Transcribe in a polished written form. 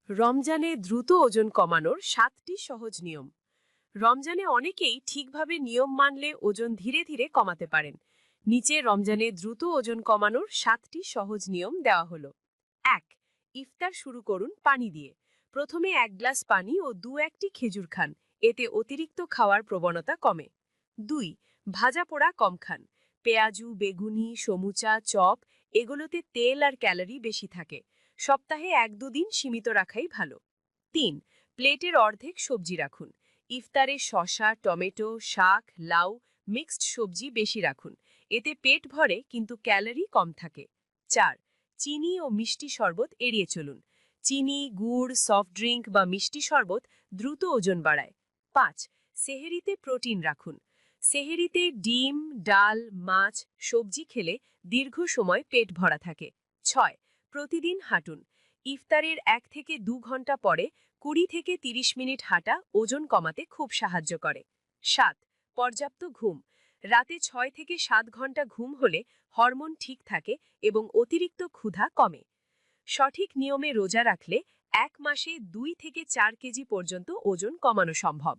রমজানে দ্রুত ওজন কমানোর 7টি সহজ নিয়ম। রমজানে অনেকেই ঠিকভাবে নিয়ম মানলে ওজন ধীরে ধীরে কমাতে পারেন। নিচে রমজানে দ্রুত ওজন কমানোর 7টি সহজ নিয়ম দেওয়া হলো। 1. ইফতার শুরু করুন পানি দিয়ে। প্রথমে 1 গ্লাস পানি ও 2-1টি খেজুর খান, এতে অতিরিক্ত খাওয়ার প্রবণতা কমে। 2. ভাজা পোড়া কম খান। পেঁয়াজু, বেগুনি, সমুচা, চপ এগুলোতে তেল আর ক্যালোরি বেশি থাকে। সপ্তাহে 1-2 দিন সীমিত রাখাই ভালো। 3. প্লেটের অর্ধেক সবজি রাখুন। ইফতারে শসা, টমেটো, শাক, লাউ, মিক্সড সবজি বেশি রাখুন, এতে পেট ভরে কিন্তু ক্যালোরি কম থাকে। 4. চিনি ও মিষ্টি শরবত এড়িয়ে চলুন। চিনি, গুড়, সফট ড্রিঙ্ক বা মিষ্টি শরবত দ্রুত ওজন বাড়ায়। 5. সেহরিতে প্রোটিন রাখুন। সেহরিতে ডিম, ডাল, মাছ, সবজি খেলে দীর্ঘ সময় পেট ভরা থাকে। 6. প্রতিদিন হাঁটুন। ইফতারের 1 থেকে 2 ঘন্টা পরে 20 থেকে 30 মিনিট হাঁটা ওজন কমাতে খুব সাহায্য করে। 7. পর্যাপ্ত ঘুম। রাতে 6 থেকে 7 ঘন্টা ঘুম হলে হরমোন ঠিক থাকে এবং অতিরিক্ত ক্ষুধা কমে। সঠিক নিয়মে রোজা রাখলে 1 মাসে 2 থেকে 4 কেজি পর্যন্ত ওজন কমানো সম্ভব।